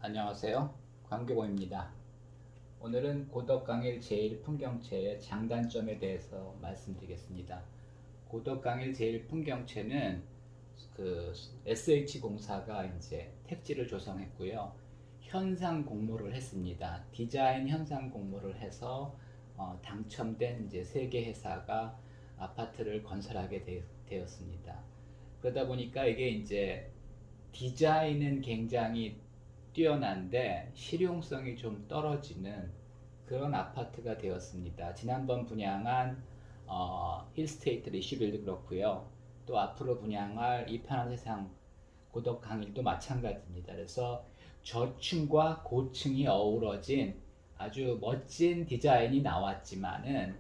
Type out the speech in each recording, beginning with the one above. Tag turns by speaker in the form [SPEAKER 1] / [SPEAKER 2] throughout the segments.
[SPEAKER 1] 안녕하세요. 광교보입니다. 오늘은 고덕강일 제1풍경채의 장단점에 대해서 말씀드리겠습니다. 고덕강일 제1풍경채는 SH공사가 이제 택지를 조성했고요. 현상 공모를 했습니다. 디자인 현상 공모를 해서 당첨된 이제 3개 회사가 아파트를 건설하게 되었습니다. 그러다 보니까 이게 이제 디자인은 굉장히 뛰어난데 실용성이 좀 떨어지는 그런 아파트가 되었습니다. 지난번 분양한 힐스테이트 리시빌드 그렇고요. 또 앞으로 분양할 이편한 세상 고덕 강일도 마찬가지입니다. 그래서 저층과 고층이 어우러진 아주 멋진 디자인이 나왔지만은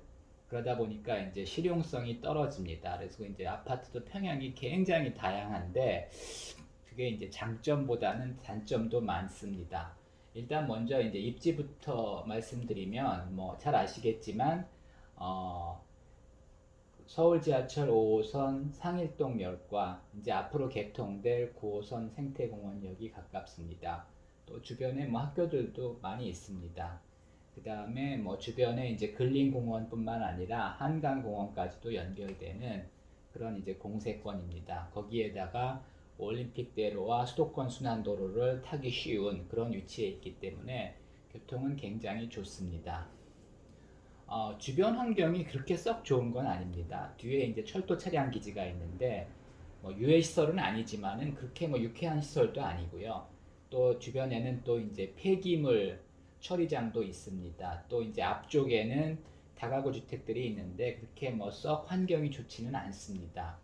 [SPEAKER 1] 그러다 보니까 이제 실용성이 떨어집니다. 그래서 이제 아파트도 평형이 굉장히 다양한데 그게 이제 장점보다는 단점도 많습니다. 일단 먼저 이제 입지부터 말씀드리면 뭐 잘 아시겠지만 서울 지하철 5호선 상일동역과 이제 앞으로 개통될 9호선 생태공원역이 가깝습니다. 또 주변에 뭐 학교들도 많이 있습니다. 그 다음에 뭐 주변에 이제 근린공원뿐만 아니라 한강공원까지도 연결되는 그런 이제 공세권입니다. 거기에다가 올림픽대로와 수도권 순환도로를 타기 쉬운 그런 위치에 있기 때문에 교통은 굉장히 좋습니다. 주변 환경이 그렇게 썩 좋은 건 아닙니다. 뒤에 이제 철도 차량 기지가 있는데 뭐 유해 시설은 아니지만은 그렇게 뭐 유쾌한 시설도 아니고요. 또 주변에는 또 이제 폐기물 처리장도 있습니다. 또 이제 앞쪽에는 다가구 주택들이 있는데 그렇게 뭐 썩 환경이 좋지는 않습니다.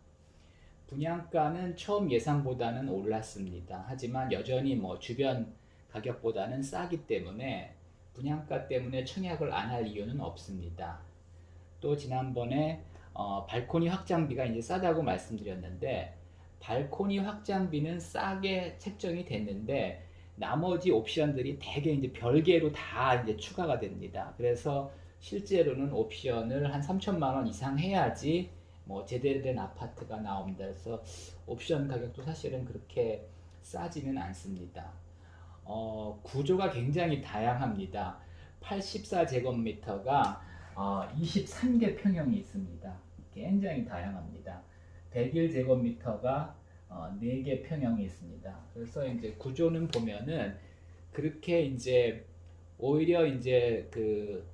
[SPEAKER 1] 분양가는 처음 예상보다는 올랐습니다. 하지만 여전히 뭐 주변 가격보다는 싸기 때문에 분양가 때문에 청약을 안 할 이유는 없습니다. 또 지난번에 발코니 확장비가 이제 싸다고 말씀드렸는데 발코니 확장비는 싸게 책정이 됐는데 나머지 옵션들이 대개 이제 별개로 다 이제 추가가 됩니다. 그래서 실제로는 옵션을 한 3천만 원 이상 해야지 뭐 제대로 된 아파트가 나옵니다. 그래서 옵션 가격도 사실은 그렇게 싸지는 않습니다. 구조가 굉장히 다양합니다. 84제곱미터가 23개 평형이 있습니다. 굉장히 다양합니다. 101제곱미터가 4개 평형이 있습니다. 그래서 이제 구조는 보면은 그렇게 이제 오히려 이제 그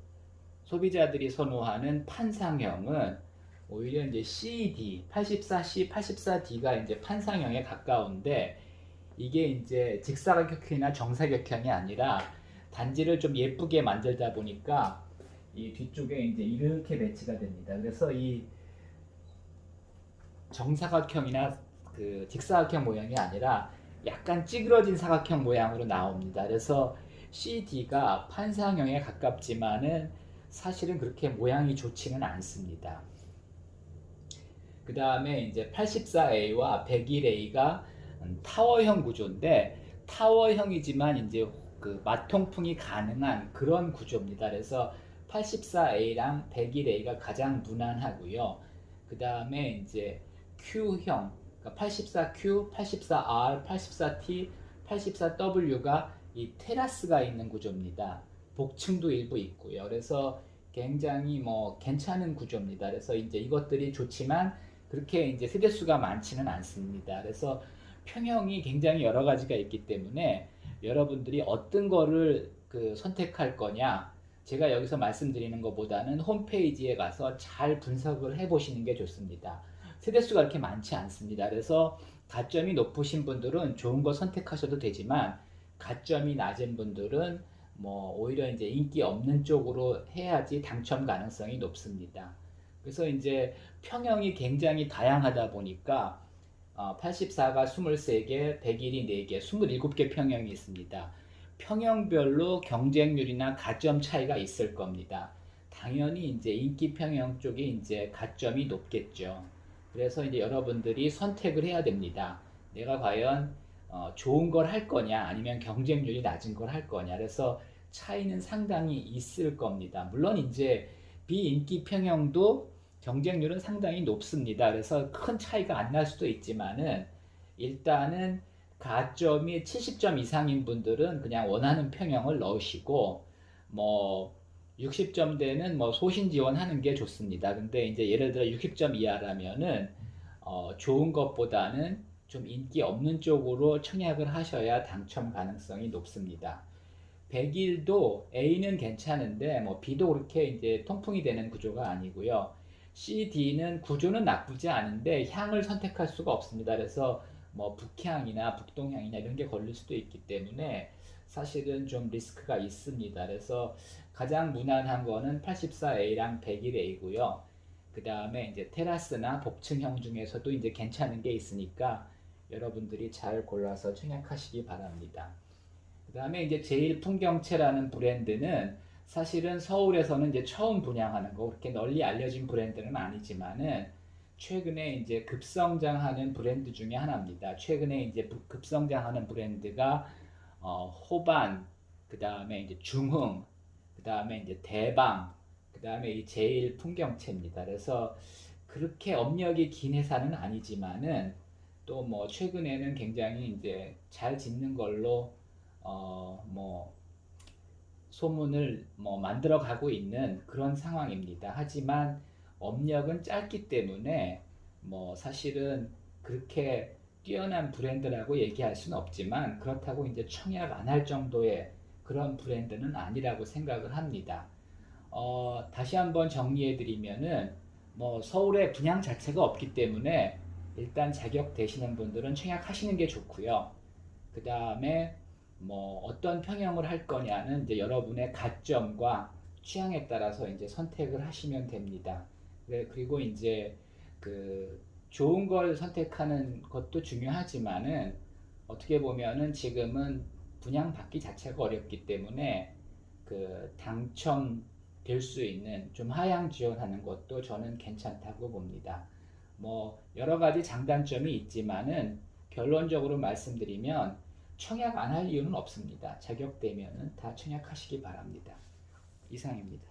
[SPEAKER 1] 소비자들이 선호하는 판상형은 오히려 이제 CD, 84C, 84D가 이제 판상형에 가까운데 이게 이제 직사각형이나 정사각형이 아니라 단지를 좀 예쁘게 만들다 보니까 이 뒤쪽에 이제 이렇게 배치가 됩니다. 그래서 이 정사각형이나 그 직사각형 모양이 아니라 약간 찌그러진 사각형 모양으로 나옵니다. 그래서 CD가 판상형에 가깝지만은 사실은 그렇게 모양이 좋지는 않습니다. 그 다음에 이제 84A와 101A가 타워형 구조인데 타워형이지만 이제 그 마통풍이 가능한 그런 구조입니다. 그래서 84A랑 101A가 가장 무난하고요. 그 다음에 이제 Q형, 그러니까 84Q, 84R, 84T, 84W가 이 테라스가 있는 구조입니다. 복층도 일부 있고요. 그래서 굉장히 뭐 괜찮은 구조입니다. 그래서 이제 이것들이 좋지만 그렇게 이제 세대수가 많지는 않습니다. 그래서 평형이 굉장히 여러 가지가 있기 때문에 여러분들이 어떤 거를 선택할 거냐, 제가 여기서 말씀드리는 것보다는 홈페이지에 가서 잘 분석을 해보시는 게 좋습니다. 세대수가 그렇게 많지 않습니다. 그래서 가점이 높으신 분들은 좋은 거 선택하셔도 되지만 가점이 낮은 분들은 뭐 오히려 이제 인기 없는 쪽으로 해야지 당첨 가능성이 높습니다. 그래서 이제 평형이 굉장히 다양하다 보니까 84가 23개, 101이 4개, 27개 평형이 있습니다. 평형별로 경쟁률이나 가점 차이가 있을 겁니다. 당연히 이제 인기 평형 쪽이 이제 가점이 높겠죠. 그래서 이제 여러분들이 선택을 해야 됩니다. 내가 과연 좋은 걸 할 거냐, 아니면 경쟁률이 낮은 걸 할 거냐. 그래서 차이는 상당히 있을 겁니다. 물론 이제 비인기 평형도 경쟁률은 상당히 높습니다. 그래서 큰 차이가 안 날 수도 있지만은 일단은 가점이 70점 이상인 분들은 그냥 원하는 평형을 넣으시고 뭐 60점대는 뭐 소신 지원하는 게 좋습니다. 근데 이제 예를 들어 60점 이하라면은 좋은 것보다는 좀 인기 없는 쪽으로 청약을 하셔야 당첨 가능성이 높습니다. 100일도 A는 괜찮은데 뭐 B도 그렇게 이제 통풍이 되는 구조가 아니고요. C, D는 구조는 나쁘지 않은데 향을 선택할 수가 없습니다. 그래서 뭐 북향이나 북동향이나 이런 게 걸릴 수도 있기 때문에 사실은 좀 리스크가 있습니다. 그래서 가장 무난한 거는 84A랑 101A고요. 그 다음에 이제 테라스나 복층형 중에서도 이제 괜찮은 게 있으니까 여러분들이 잘 골라서 청약하시기 바랍니다. 그 다음에 이제 제일 풍경채라는 브랜드는 사실은 서울에서는 이제 처음 분양하는 거, 그렇게 널리 알려진 브랜드는 아니지만은 최근에 이제 급성장하는 브랜드 중에 하나입니다. 최근에 이제 급성장하는 브랜드가 호반, 그 다음에 이제 중흥, 그 다음에 이제 대방, 그 다음에 이 제일 풍경채입니다. 그래서 그렇게 업력이 긴 회사는 아니지만은 또 뭐 최근에는 굉장히 이제 잘 짓는 걸로 뭐 소문을 뭐 만들어 가고 있는 그런 상황입니다. 하지만 업력은 짧기 때문에 뭐 사실은 그렇게 뛰어난 브랜드라고 얘기할 수는 없지만 그렇다고 이제 청약 안 할 정도의 그런 브랜드는 아니라고 생각을 합니다. 다시 한번 정리해 드리면은 뭐 서울에 분양 자체가 없기 때문에 일단 자격 되시는 분들은 청약하시는 게 좋고요. 그 다음에 뭐 어떤 평형을 할 거냐는 이제 여러분의 가점과 취향에 따라서 이제 선택을 하시면 됩니다. 그리고 이제 그 좋은 걸 선택하는 것도 중요하지만은 어떻게 보면은 지금은 분양받기 자체가 어렵기 때문에 그 당첨될 수 있는 좀 하향 지원하는 것도 저는 괜찮다고 봅니다. 뭐 여러 가지 장단점이 있지만은 결론적으로 말씀드리면 청약 안 할 이유는 없습니다. 자격되면은 다 청약하시기 바랍니다. 이상입니다.